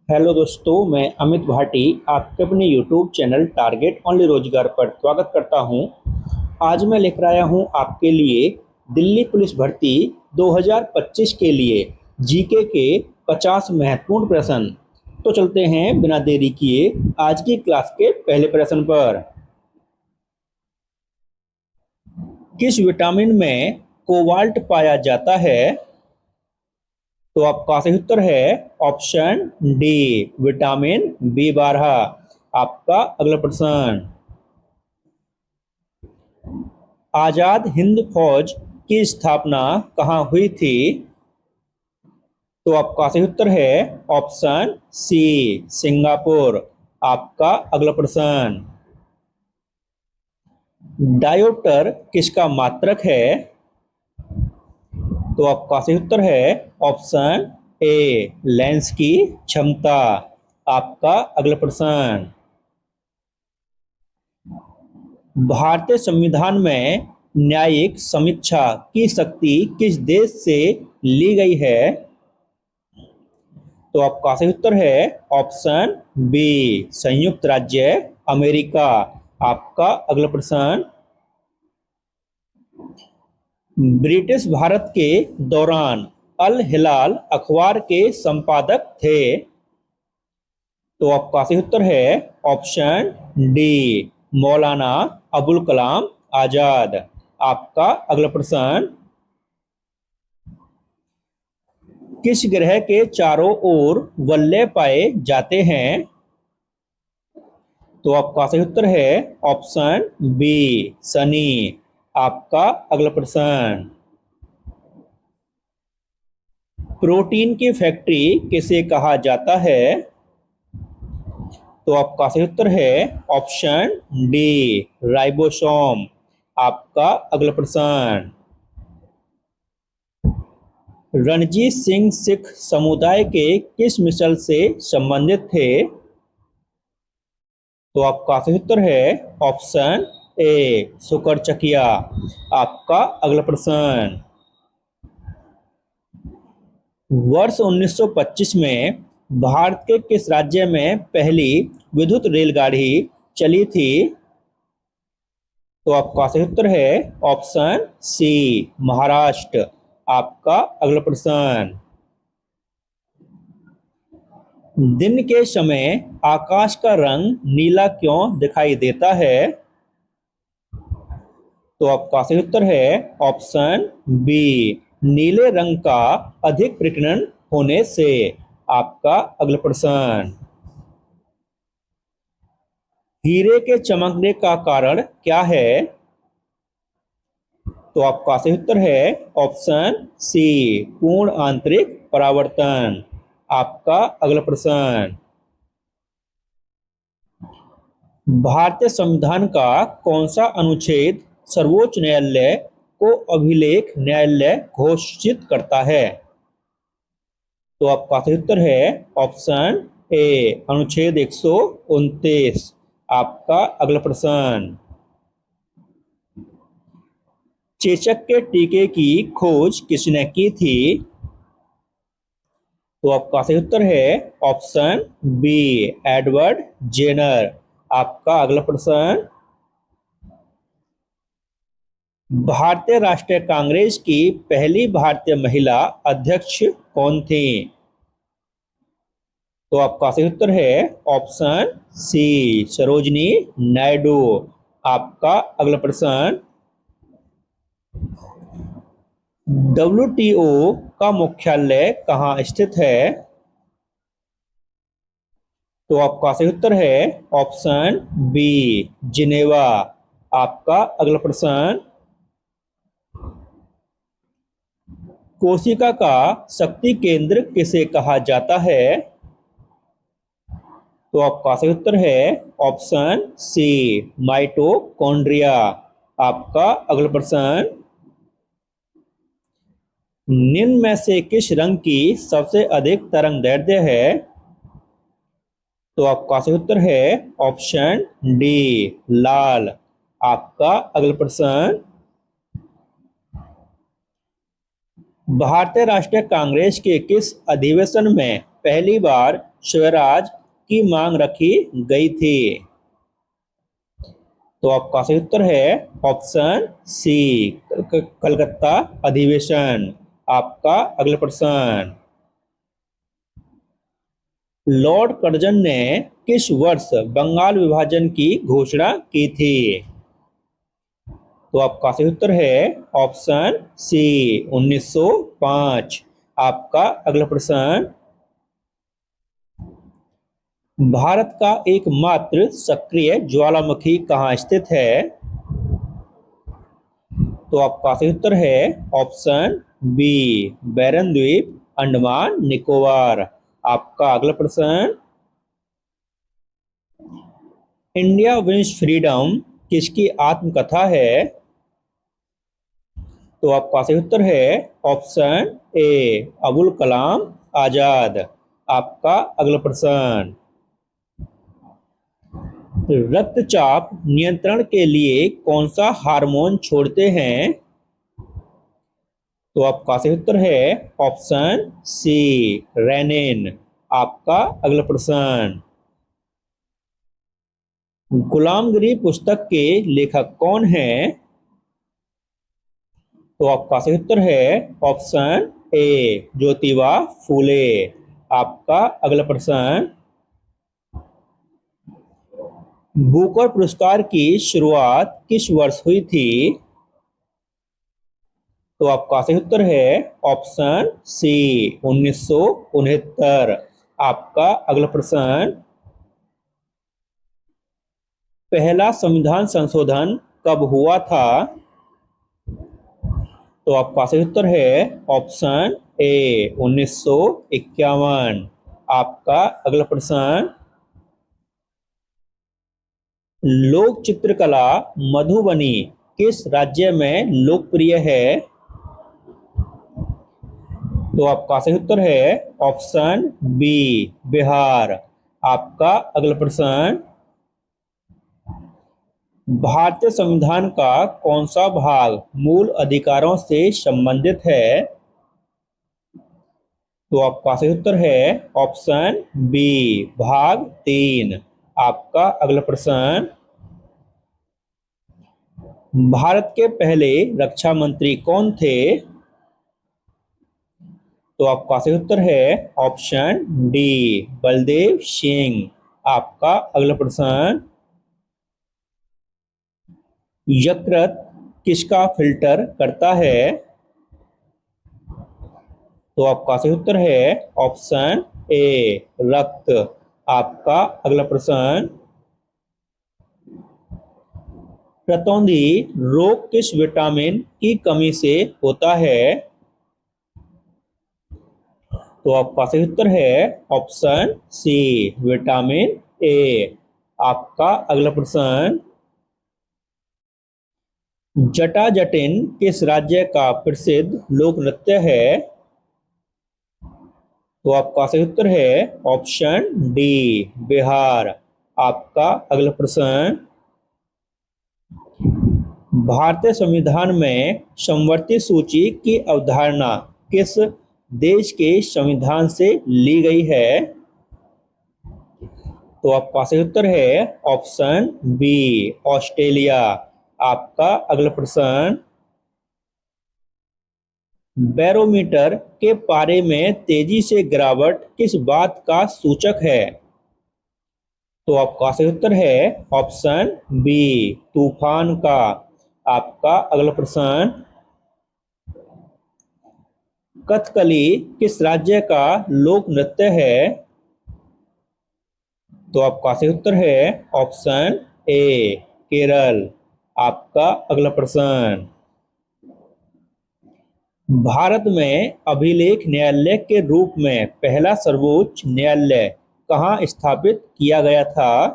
Hello दोस्तों, मैं अमित भाटी आपके अपने यूट्यूब चैनल टारगेट ओनली रोजगार पर स्वागत करता हूं। आज मैं लेकर आया हूं आपके लिए दिल्ली पुलिस भर्ती 2025 के लिए जीके के 50 महत्वपूर्ण प्रश्न। तो चलते हैं बिना देरी किए आज की क्लास के पहले प्रश्न पर। किस विटामिन में कोबाल्ट पाया जाता है? तो आपका सही उत्तर है ऑप्शन डी, विटामिन B12। आपका अगला प्रश्न, आजाद हिंद फौज की स्थापना कहाँ हुई थी? तो आपका सही उत्तर है ऑप्शन सी, सिंगापुर। आपका अगला प्रश्न, डायोप्टर किसका मात्रक है? तो आपका सही उत्तर है ऑप्शन ए, लेंस की क्षमता। आपका अगला प्रश्न, भारतीय संविधान में न्यायिक समीक्षा की शक्ति किस देश से ली गई है? तो आपका सही उत्तर है ऑप्शन बी, संयुक्त राज्य अमेरिका। आपका अगला प्रश्न, ब्रिटिश भारत के दौरान अल हिलाल अखबार के संपादक थे? तो आपका सही उत्तर है ऑप्शन डी, मौलाना अबुल कलाम आजाद। आपका अगला प्रश्न, किस ग्रह के चारों ओर वलय पाए जाते हैं? तो आपका सही उत्तर है ऑप्शन बी, शनि। आपका अगला प्रश्न, प्रोटीन की फैक्ट्री किसे कहा जाता है? तो आपका सही उत्तर है ऑप्शन डी, राइबोसोम। आपका अगला प्रश्न, रणजीत सिंह सिख समुदाय के किस मिसल से संबंधित थे? तो आपका सही उत्तर है ऑप्शन ए, शुकरचकिया। आपका अगला प्रश्न, वर्ष 1925 में भारत के किस राज्य में पहली विद्युत रेलगाड़ी चली थी? तो आपका सही उत्तर है ऑप्शन सी, महाराष्ट्र। आपका अगला प्रश्न, दिन के समय आकाश का रंग नीला क्यों दिखाई देता है? तो आपका सही उत्तर है ऑप्शन बी, नीले रंग का अधिक प्रकीर्णन होने से। आपका अगला प्रश्न, हीरे के चमकने का कारण क्या है? तो आपका सही उत्तर है ऑप्शन सी, पूर्ण आंतरिक परावर्तन। आपका अगला प्रश्न, भारतीय संविधान का कौन सा अनुच्छेद सर्वोच्च न्यायालय को अभिलेख न्यायालय घोषित करता है? तो आपका सही उत्तर है ऑप्शन ए, अनुच्छेद 129। आपका अगला प्रश्न, चेचक के टीके की खोज किसने की थी? तो आपका सही उत्तर है ऑप्शन बी, एडवर्ड जेनर। आपका अगला प्रश्न, भारतीय राष्ट्रीय कांग्रेस की पहली भारतीय महिला अध्यक्ष कौन थी? तो आपका सही उत्तर है ऑप्शन सी, सरोजनी नायडू। आपका अगला प्रश्न, WTO का मुख्यालय कहाँ स्थित है? तो आपका सही उत्तर है ऑप्शन बी, जिनेवा। आपका अगला प्रश्न, कोशिका का शक्ति केंद्र किसे कहा जाता है? तो आपका सही उत्तर है ऑप्शन सी, माइटोकॉन्ड्रिया। आपका अगला प्रश्न, निम्न में से किस रंग की सबसे अधिक तरंगदैर्ध्य है? तो आपका सही उत्तर है ऑप्शन डी, लाल। आपका अगला प्रश्न, भारतीय राष्ट्रीय कांग्रेस के किस अधिवेशन में पहली बार स्वराज की मांग रखी गई थी? तो आपका सही उत्तर है ऑप्शन सी, कलकत्ता अधिवेशन। आपका अगला प्रश्न, लॉर्ड कर्जन ने किस वर्ष बंगाल विभाजन की घोषणा की थी? तो आपका सही उत्तर है ऑप्शन सी, 1905। आपका अगला प्रश्न, भारत का एकमात्र सक्रिय ज्वालामुखी कहाँ स्थित है? तो आपका सही उत्तर है ऑप्शन बी, बैरन द्वीप, अंडमान निकोबार। आपका अगला प्रश्न, इंडिया विंस फ्रीडम किसकी आत्मकथा है? तो आपका सही उत्तर है ऑप्शन ए, अबुल कलाम आजाद। आपका अगला प्रश्न, रक्तचाप नियंत्रण के लिए कौन सा हार्मोन छोड़ते हैं? तो आपका सही उत्तर है ऑप्शन सी, रेनिन। आपका अगला प्रश्न, गुलामगिरी पुस्तक के लेखक कौन हैं? तो आपका सही उत्तर है ऑप्शन ए, ज्योतिबा फूले। आपका अगला प्रश्न, बुकर पुरस्कार की शुरुआत किस वर्ष हुई थी? तो आपका सही उत्तर है ऑप्शन सी, 1969। आपका अगला प्रश्न, पहला संविधान संशोधन कब हुआ था? तो आपका सही उत्तर है ऑप्शन ए, 1951। आपका अगला प्रश्न, लोक चित्रकला मधुबनी किस राज्य में लोकप्रिय है? तो आपका सही उत्तर है ऑप्शन बी, बिहार। आपका अगला प्रश्न, भारतीय संविधान का कौन सा भाग मूल अधिकारों से संबंधित है? तो आपका सही उत्तर है ऑप्शन बी, भाग 3। आपका अगला प्रश्न, भारत के पहले रक्षा मंत्री कौन थे? तो आपका सही उत्तर है ऑप्शन डी, बलदेव सिंह। आपका अगला प्रश्न, यकृत किसका फिल्टर करता है? तो आपका सही उत्तर है ऑप्शन ए, रक्त। आपका अगला प्रश्न, रतौंधी रोग किस विटामिन की कमी से होता है? तो आपका सही उत्तर है ऑप्शन सी, विटामिन ए। आपका अगला प्रश्न, जटा जटिन किस राज्य का प्रसिद्ध लोक नृत्य है? तो आपका सही उत्तर है ऑप्शन डी, बिहार। आपका अगला प्रश्न, भारतीय संविधान में समवर्ती सूची की अवधारणा किस देश के संविधान से ली गई है? तो आपका सही उत्तर है ऑप्शन बी, ऑस्ट्रेलिया। आपका अगला प्रश्न, बैरोमीटर के पारे में तेजी से गिरावट किस बात का सूचक है? तो आपका सही उत्तर है ऑप्शन बी, तूफान का। आपका अगला प्रश्न, कथकली किस राज्य का लोक नृत्य है? तो आपका सही उत्तर है ऑप्शन ए, केरल। आपका अगला प्रश्न, भारत में अभिलेख न्यायालय के रूप में पहला सर्वोच्च न्यायालय कहाँ स्थापित किया गया था?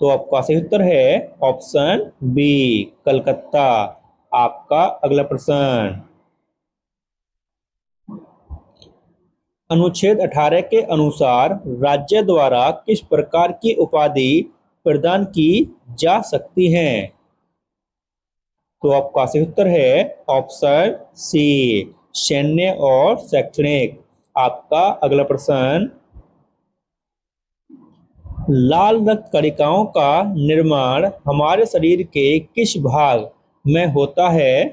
तो आपका सही उत्तर है ऑप्शन बी, कलकत्ता। आपका अगला प्रश्न, अनुच्छेद 18 के अनुसार राज्य द्वारा किस प्रकार की उपाधि प्रदान की जा सकती हैं? तो आपका सही उत्तर है ऑप्शन सी, सैन्य और शैक्षणिक। आपका अगला प्रश्न, लाल रक्त कणिकाओं का निर्माण हमारे शरीर के किस भाग में होता है?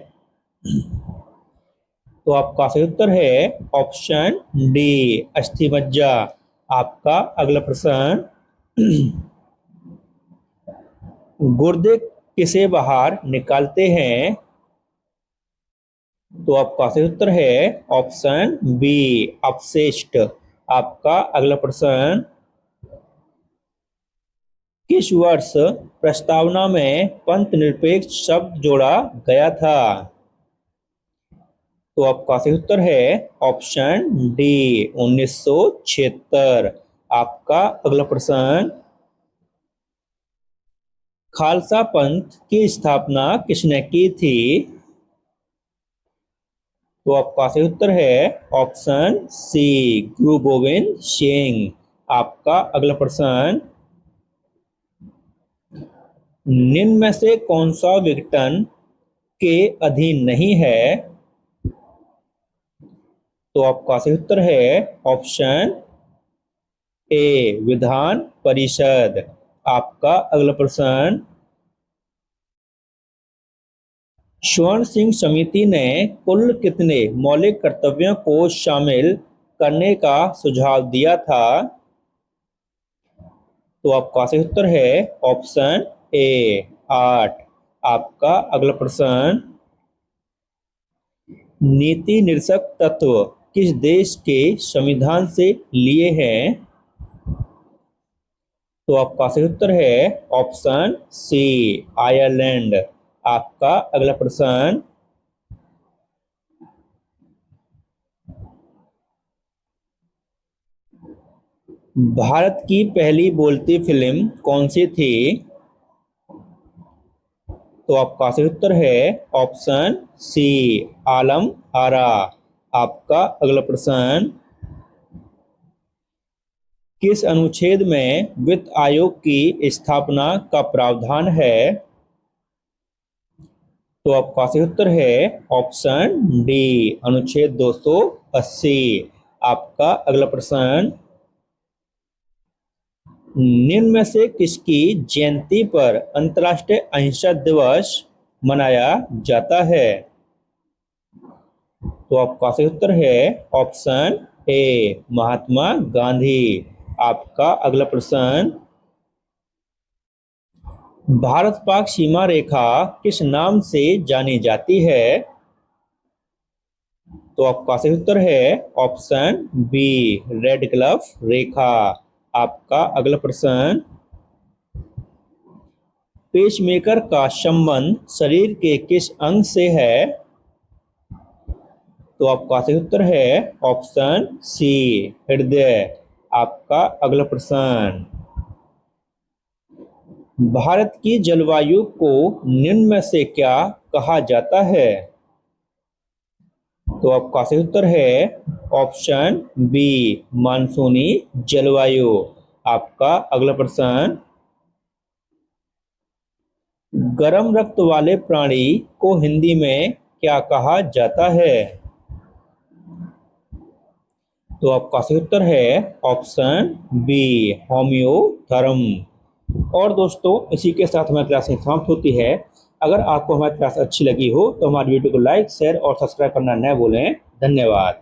तो आपका सही उत्तर है ऑप्शन डी, अस्थिमज्जा। आपका अगला प्रश्न, गुर्दे किसे बाहर निकालते हैं? तो आपका सही उत्तर है ऑप्शन बी, अपशिष्ट। आपका अगला प्रश्न, किस वर्ष प्रस्तावना में पंथ निरपेक्ष शब्द जोड़ा गया था? तो आपका सही उत्तर है ऑप्शन डी, 1976। आपका अगला प्रश्न, खालसा पंथ की स्थापना किसने की थी? तो आपका सही उत्तर है ऑप्शन सी, गुरु गोविंद सिंह। आपका अगला प्रश्न, निम्न में से कौन सा विघटन के अधीन नहीं है? तो आपका सही उत्तर है ऑप्शन ए, विधान परिषद। आपका अगला प्रश्न, स्वर्ण सिंह समिति ने कुल कितने मौलिक कर्तव्यों को शामिल करने का सुझाव दिया था? तो आपका सही उत्तर है ऑप्शन ए, 8। आपका अगला प्रश्न, नीति निर्देशक तत्व किस देश के संविधान से लिए हैं? तो आपका सही उत्तर है ऑप्शन सी, आयरलैंड। आपका अगला प्रश्न, भारत की पहली बोलती फिल्म कौन सी थी? तो आपका सही उत्तर है ऑप्शन सी, आलम आरा। आपका अगला प्रश्न, किस अनुच्छेद में वित्त आयोग की स्थापना का प्रावधान है? तो आपका सही उत्तर है ऑप्शन डी, अनुच्छेद 280। आपका अगला प्रश्न, निम्न में से किसकी जयंती पर अंतर्राष्ट्रीय अहिंसा दिवस मनाया जाता है? तो आपका सही उत्तर है ऑप्शन ए, महात्मा गांधी। आपका अगला प्रश्न, भारत पाक सीमा रेखा किस नाम से जानी जाती है? तो आपका सही उत्तर है ऑप्शन बी, रेड क्लिफ रेखा। आपका अगला प्रश्न, पेसमेकर का संबंध शरीर के किस अंग से है? तो आपका सही उत्तर है ऑप्शन सी, हृदय। आपका अगला प्रश्न, भारत की जलवायु को निम्न में से क्या कहा जाता है? तो आपका सही उत्तर है ऑप्शन बी, मानसूनी जलवायु। आपका अगला प्रश्न, गर्म रक्त वाले प्राणी को हिंदी में क्या कहा जाता है? तो आपका सही उत्तर है ऑप्शन बी, होम्योथर्म। और दोस्तों, इसी के साथ हमारी क्लास समाप्त होती है। अगर आपको हमारी क्लास अच्छी लगी हो तो हमारी वीडियो को लाइक, शेयर और सब्सक्राइब करना न भूलें। धन्यवाद।